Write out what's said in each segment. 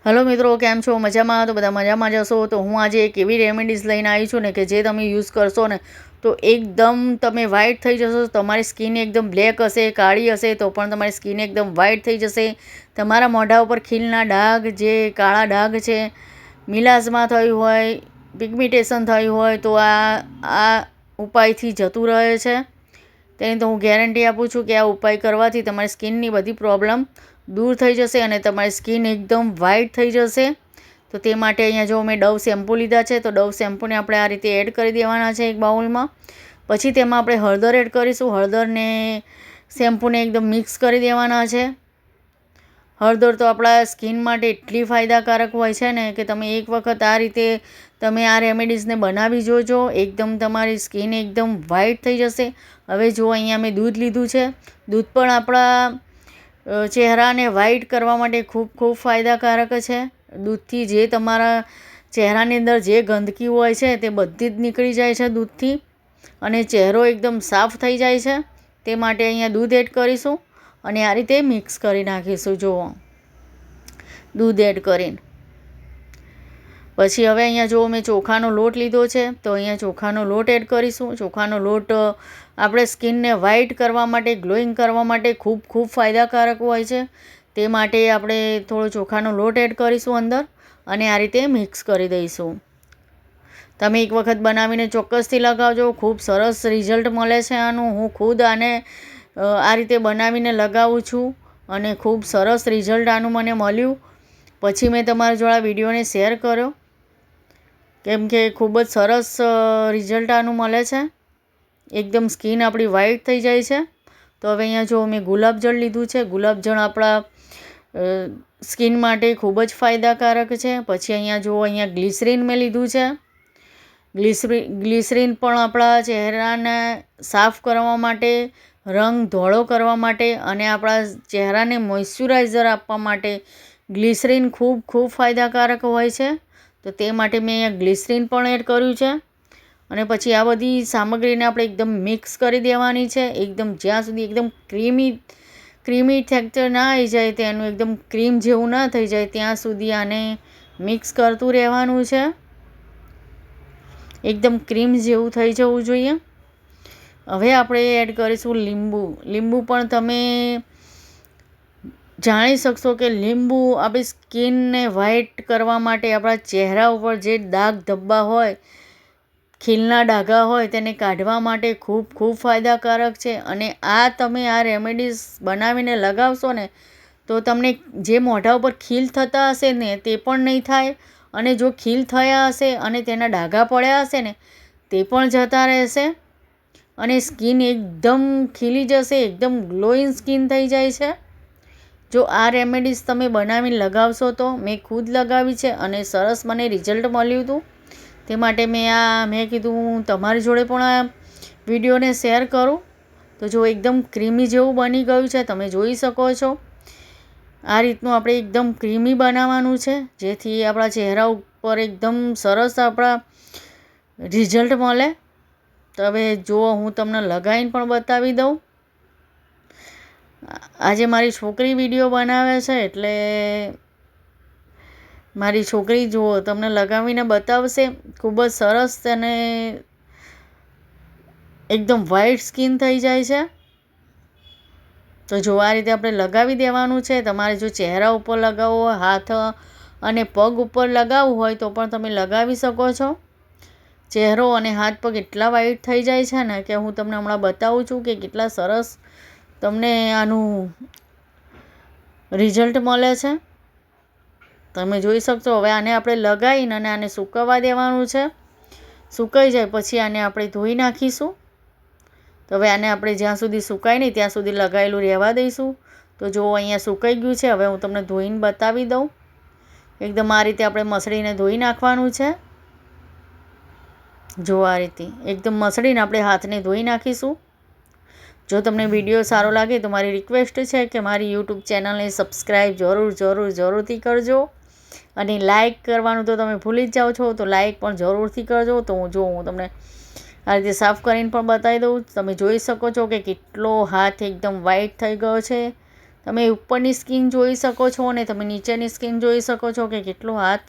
Hello મિત્રો, કેમ છો? મજામાં? તો બધા મજામાં જશો. તો હું આજે એક એવી રેમેડીઝ લઈને આવી છું ને કે જે તમે યુઝ કરશો ને તો એકદમ તમે વ્હાઇટ થઈ જશો. તમારી સ્કિન એકદમ બ્લેક હશે, કાળી હશે તો પણ તમારી સ્કિન એકદમ વ્હાઇટ થઈ જશે. તમારા મોઢા ઉપર ખીલના ડાઘ, જે કાળા ડાઘ છે, મિલાઝમાં થયું હોય, પિગમેન્ટેશન થયું હોય તો આ ઉપાયથી જતું રહે છે. તેની તો હું ગેરંટી આપું છું કે આ ઉપાય કરવાથી તમારી સ્કિનની બધી પ્રોબ્લેમ દૂર થઈ જશે અને તમારી સ્કિન એકદમ વ્હાઇટ થઈ જશે. તો તે માટે અહીંયા જો મેં ડવ શેમ્પૂ લીધા છે તો ડવ શેમ્પૂને આપણે આ રીતે એડ કરી દેવાના છે એક બાઉલમાં. પછી તેમાં આપણે હળદર એડ કરીશું. હળદરને શેમ્પૂને એકદમ મિક્સ કરી દેવાના છે. હળદર તો આપણા સ્કિન માટે એટલી ફાયદાકારક હોય છે ને કે તમે એક વખત આ રીતે તમે આ રેમેડીઝને બનાવી જોજો. એકદમ તમારી સ્કિન એકદમ વ્હાઇટ થઈ જશે. હવે જો અહીંયા મેં દૂધ લીધું છે. દૂધ પણ આપણા ચહેરાને વ્હાઇટ કરવા માટે ખૂબ ખૂબ ફાયદાકારક છે. દૂધથી જે તમારા ચહેરાની અંદર જે ગંદકી હોય છે તે બધી જ નીકળી જાય છે દૂધથી, અને ચહેરો એકદમ સાફ થઈ જાય છે. તે માટે અહીંયા દૂધ એડ કરીશું અને આ રીતે મિક્સ કરી નાખીશું. જુઓ, દૂધ એડ કરીને પછી હવે અહીંયા જો મેં ચોખાનો લોટ લીધો છે તો અહીંયા ચોખાનો લોટ એડ કરીશું. ચોખાનો લોટ આપણે સ્કિનને વ્હાઇટ કરવા માટે, ગ્લોઈંગ કરવા માટે ખૂબ ખૂબ ફાયદાકારક હોય છે. તે માટે આપણે થોડો ચોખાનો લોટ એડ કરીશું અંદર અને આ રીતે મિક્સ કરી દઈશું. તમે એક વખત બનાવીને ચોક્કસથી લગાવજો. ખૂબ સરસ રિઝલ્ટ મળે છે આનું. હું ખુદ આને આ રીતે બનાવીને લગાવું છું અને ખૂબ સરસ રિઝલ્ટ આનું મને મળ્યું. પછી મેં તમારા જોડે આ વિડીયોને શેર કર્યો કેમ કે ખૂબ જ સરસ રિઝલ્ટ આનું મળે છે. એકદમ સ્કિન આપણી વ્હાઇટ થઈ જાય છે. તો હવે અહીંયા જો મેં ગુલાબજળ લીધું છે. ગુલાબજળ આપણા સ્કિન માટે ખૂબ જ ફાયદાકારક છે. પછી અહીંયા ગ્લિસરીન મેં લીધું છે. ગ્લિસરીન પણ આપણા ચહેરાને સાફ કરવા માટે, રંગ ધોળો કરવા માટે અને આપણા ચહેરાને મોઇશ્ચરાઇઝર આપવા માટે ગ્લિસરીન ખૂબ ખૂબ ફાયદાકારક હોય છે. તો તે માટે મેં અહીંયા ગ્લિસરીન પણ એડ કર્યું છે. અને પછી આ બધી સામગ્રીને આપણે એકદમ મિક્સ કરી દેવાની છે. એકદમ જ્યાં સુધી એકદમ ક્રીમી ટેક્સચર ના આવી જાય, તેનું એકદમ ક્રીમ જેવું ના થઈ જાય ત્યાં સુધી આને મિક્સ કરતું રહેવાનું છે. એકદમ ક્રીમ જેવું થઈ જવું જોઈએ. હવે આપણે એડ કરીશું લીંબુ. લીંબુ પણ તમે જાણી શકશો કે લીંબુ આપણી સ્કિનને વ્હાઇટ કરવા માટે, આપણા ચહેરા ઉપર જે દાગ ધબ્બા હોય, ખીલના ડાઘા હોય તેને કાઢવા માટે ખૂબ ખૂબ ફાયદાકારક છે. અને તમે આ રેમેડીઝ બનાવીને લગાવશો ને તો તમને જે મોઢા ઉપર ખીલ થતા હશે ને તે પણ નહીં થાય, અને જો ખીલ થયા હશે અને તેના ડાઘા પડ્યા હશે ને તે પણ જતા રહેશે અને સ્કિન એકદમ ખીલી જશે. એકદમ ગ્લોઈંગ સ્કિન થઈ જાય છે જો આ રેમેડીઝ તમે બનાવીને લગાવશો તો. મેં ખુદ લગાવી છે અને સરસ મને રિઝલ્ટ મળ્યું હતું. તે માટે મેં કીધું તમારી જોડે પણ આ વિડીયોને શેર કરું. તો જો એકદમ ક્રીમી જેવું બની ગયું છે, તમે જોઈ શકો છો. આ રીતનું આપણે એકદમ ક્રીમી બનાવવાનું છે જેથી આપણા ચહેરા ઉપર એકદમ સરસ આપણા રિઝલ્ટ મળે. તો હવે જુઓ, હું તમને લગાવીને પણ બતાવી દઉં. આજે મારી છોકરી વિડીયો બનાવે છે એટલે મારી છોકરી જુઓ તમને લગાવીને બતાવશે. ખૂબ જ સરસ અને એકદમ વ્હાઇટ સ્કિન થઈ જાય છે. તો જો આ રીતે આપણે લગાવી દેવાનું છે. તમારે જો ચહેરા ઉપર લગાવવું હોય, હાથ અને પગ ઉપર લગાવવું હોય તો પણ તમે લગાવી શકો છો. ચહેરો અને હાથ પગ એટલા વ્હાઇટ થઈ જાય છે ને કે હું તમને હમણાં બતાવું છું કે કેટલા સરસ તમને આનું રિઝલ્ટ મળે છે. તમે જોઈ શકશો. હવે આને આપણે લગાવીને અને આને સૂકવવા દેવાનું છે. સુકાઈ જાય પછી આને આપણે ધોઈ નાખીશું. તો હવે આને આપણે જ્યાં સુધી સુકાય નહીં ત્યાં સુધી લગાવેલું રહેવા દઈશું. તો જો અહીંયા સુકાઈ ગયું છે. હવે હું તમને ધોઈને બતાવી દઉં. એકદમ આ રીતે આપણે મસળીને ધોઈ નાખવાનું છે. જો આ રીતે એકદમ મસળીને આપણે હાથને ધોઈ નાખીશું. જો તમને વિડીયો સારો લાગે તો મારી રિક્વેસ્ટ છે કે મારી યુટ્યુબ ચેનલને સબસ્ક્રાઈબ જરૂરથી કરજો. અને લાઇક કરવાનું તો તમે ભૂલી જ જાઓ છો, તો લાઇક પણ જરૂરથી કરજો. તો હું તમને આ રીતે સાફ કરીને પણ બતાવી દઉં. તમે જોઈ શકો છો કે કેટલો હાથ એકદમ વ્હાઇટ થઈ ગયો છે. તમે ઉપરની સ્કીન જોઈ શકો છો અને તમે નીચેની સ્કીન જોઈ શકો છો કે કેટલો હાથ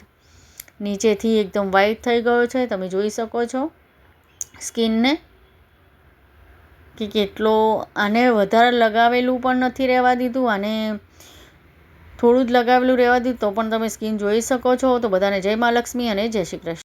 નીચેથી એકદમ વ્હાઈટ થઈ ગયો છે. તમે જોઈ શકો છો સ્કીનને કે કેટલો. આને વધારે લગાવેલું પણ નથી રહેવા દીધું, અને થોડું જ લગાવેલું રહેવા દીધું તો પણ તમે સ્કીન જોઈ શકો છો. તો બધાને જય મા લક્ષ્મી અને જય શ્રી કૃષ્ણ.